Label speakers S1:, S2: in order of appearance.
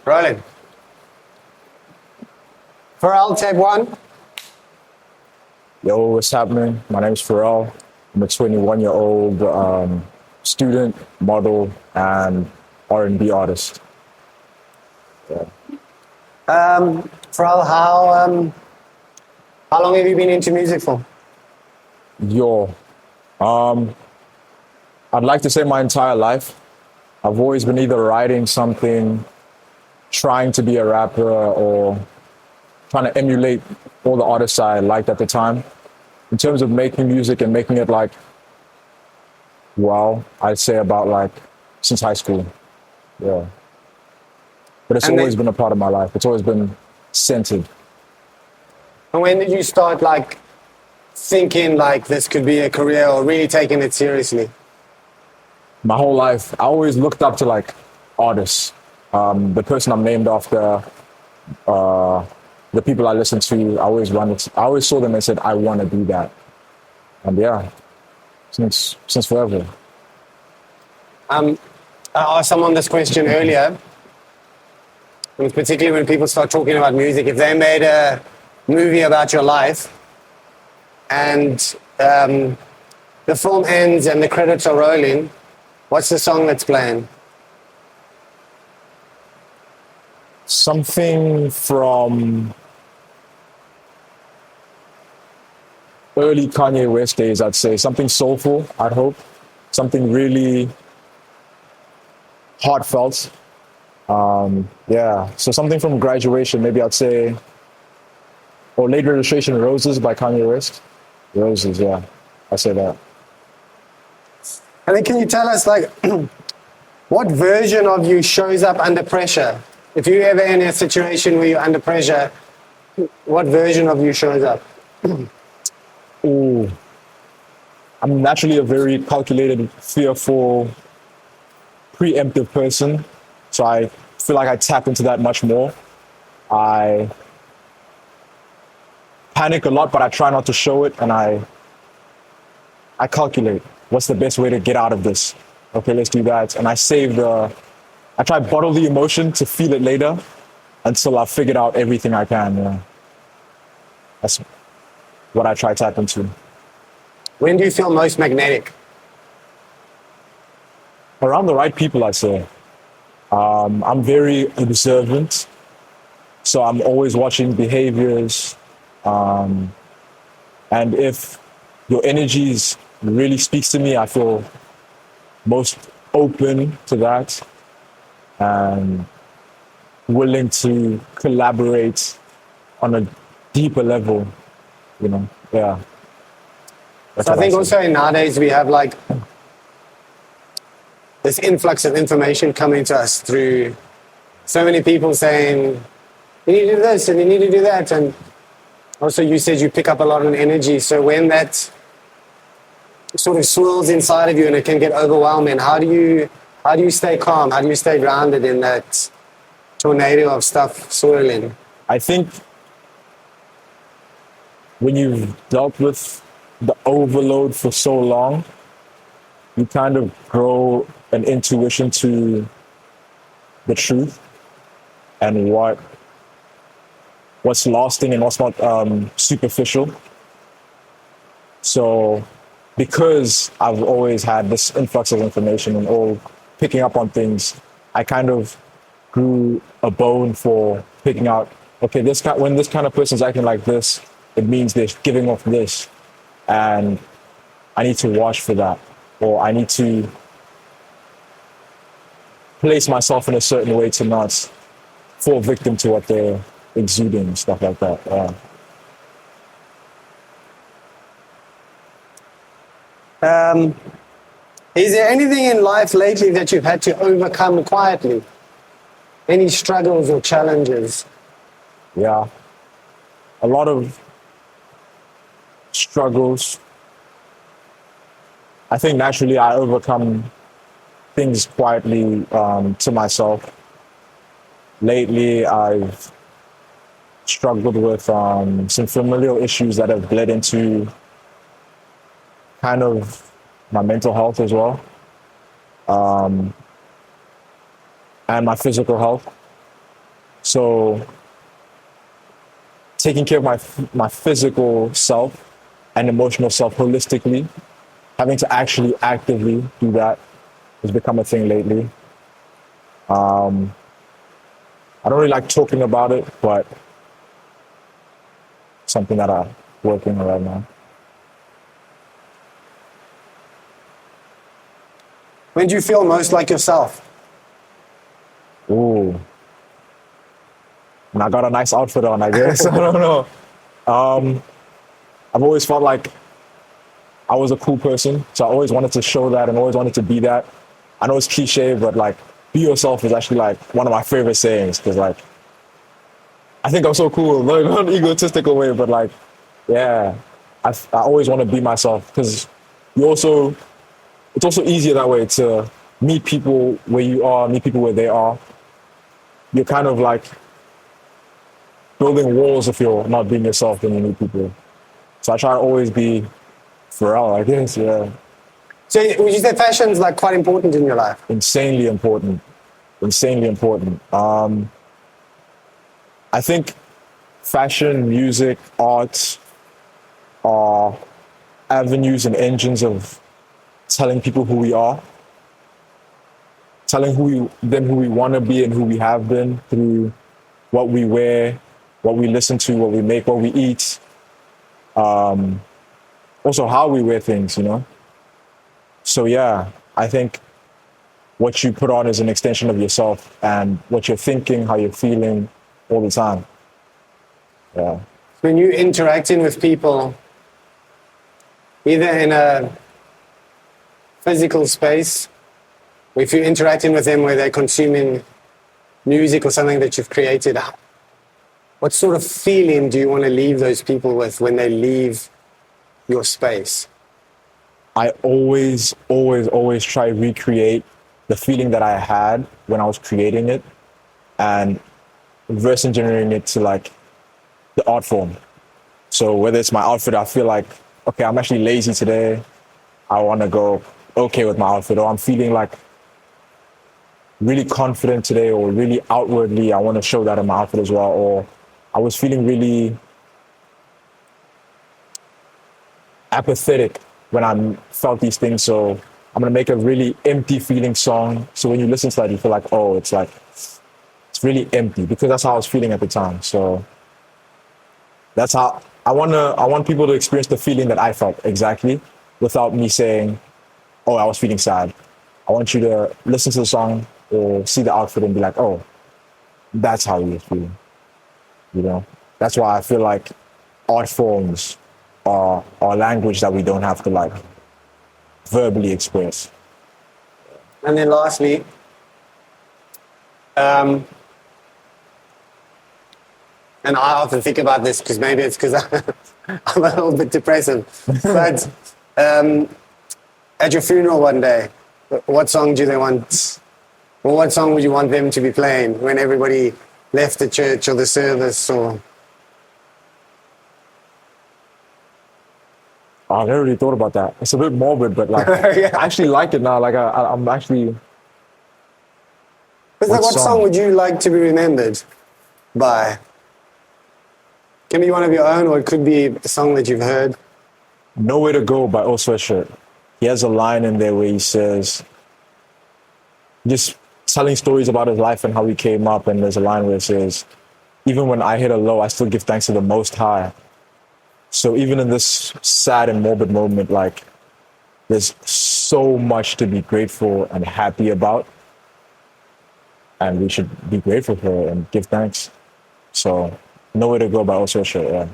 S1: Rolling. Pharrell, tape one.
S2: Yo, what's happening? My name is Pharrell. I'm a 21-year-old student, model, and R&B artist. Yeah.
S1: Pharrell, how long have you been into music for?
S2: Yo, I'd like to say my entire life. I've always been either writing something, trying to be a rapper, or trying to emulate all the artists I liked at the time. In terms of making music and making it like, well, I'd say about like since high school. Yeah. But it's always been a part of my life. It's always been centered.
S1: And when did you start like thinking like this could be a career or really taking it seriously?
S2: My whole life, I always looked up to like artists. The person I'm named after, the people I listen to, I always saw them and said, I want to do that. And yeah, since forever.
S1: I asked someone this question earlier, and particularly when people start talking about music, if they made a movie about your life and the film ends and the credits are rolling, what's the song that's playing?
S2: Something from early Kanye West days, I'd say. Something soulful, I'd hope. Something really heartfelt. Yeah, so something from Graduation, maybe I'd say, or Late Registration, Roses by Kanye West. Roses, yeah, I say that.
S1: And then can you tell us like what version of you shows up under pressure? If you're ever in a situation where you're under pressure, what version of you shows up?
S2: Ooh, I'm naturally a very calculated, fearful, preemptive person. So I feel like I tap into that much more. I panic a lot, but I try not to show it. And I calculate what's the best way to get out of this. Okay, let's do that. And I try to bottle the emotion to feel it later until I've figured out everything I can. Yeah. That's what I try to tap into.
S1: When do you feel most magnetic?
S2: Around the right people, I'd say. I'm very observant, so I'm always watching behaviors. And if your energies really speaks to me, I feel most open to that and willing to collaborate on a deeper level, you know, yeah.
S1: So I think also nowadays we have like this influx of information coming to us through so many people saying, you need to do this and you need to do that. And also you said you pick up a lot of energy. So when that sort of swirls inside of you and it can get overwhelming, how do you stay calm? How do you stay grounded in that tornado of stuff swirling?
S2: I think when you've dealt with the overload for so long, you kind of grow an intuition to the truth and what's lasting and what's not superficial. So because I've always had this influx of information and all picking up on things, I kind of grew a bone for picking out, okay, when this kind of person's acting like this, it means they're giving off this. And I need to watch for that. Or I need to place myself in a certain way to not fall victim to what they're exuding, stuff like that.
S1: Is there anything in life lately that you've had to overcome quietly? Any struggles or challenges?
S2: Yeah, a lot of struggles. I think naturally I overcome things quietly to myself. Lately, I've struggled with some familial issues that have bled into kind of my mental health as well. and my physical health. So taking care of my physical self and emotional self holistically, having to actually actively do that has become a thing lately. I don't really like talking about it, but something that I'm working on right now.
S1: When do you feel most like yourself?
S2: Ooh. And I got a nice outfit on, I guess. I don't know. I've always felt like I was a cool person. So I always wanted to show that and always wanted to be that. I know it's cliche, but like, be yourself is actually like one of my favorite sayings. Because like, I think I'm so cool, like, not in an egotistical way, but like, yeah, I always want to be myself. Because it's also easier that way to meet people where you are, meet people where they are. You're kind of like building walls if you're not being yourself when you meet people. So I try to always be Pharrell, I guess, yeah.
S1: So would you say fashion's like quite important in your life?
S2: Insanely important. Insanely important. I think fashion, music, art are avenues and engines of telling people who we are, telling them who we want to be and who we have been through what we wear, what we listen to, what we make, what we eat. Also how we wear things, you know? So yeah, I think what you put on is an extension of yourself and what you're thinking, how you're feeling all the time. Yeah.
S1: When you're interacting with people, either in a physical space, or if you're interacting with them where they're consuming music or something that you've created, what sort of feeling do you want to leave those people with when they leave your space?
S2: I always try to recreate the feeling that I had when I was creating it and reverse engineering it to like the art form. So whether it's my outfit, I feel like, okay, I'm actually lazy today. I want to go okay with my outfit, or I'm feeling like really confident today, or really outwardly, I want to show that in my outfit as well. Or I was feeling really apathetic when I felt these things. So I'm going to make a really empty feeling song. So when you listen to that, you feel like, oh, it's really empty, because that's how I was feeling at the time. So that's how I want people to experience the feeling that I felt exactly, without me saying, oh, I was feeling sad. I want you to listen to the song or see the outfit and be like, oh, that's how you were feeling. You know, that's why I feel like art forms are language that we don't have to like verbally express.
S1: And then lastly, and I often think about this because maybe it's because I'm a little bit depressive, but at your funeral one day, what song do they want, or what song would you want them to be playing when everybody left the church or the service? Or
S2: I never really thought about that. It's a bit morbid, but like
S1: Yeah.
S2: I actually like it now. Like I'm actually.
S1: what song would you like to be remembered by? Can be one of your own, or it could be a song that you've heard.
S2: Nowhere to Go by Old Sweatshirt. He has a line in there where he says, just telling stories about his life and how he came up, and there's a line where it says, even when I hit a low, I still give thanks to the Most High. So even in this sad and morbid moment, like, there's so much to be grateful and happy about, and we should be grateful for it and give thanks. So Nowhere to Go by Old Sweatshirt, yeah.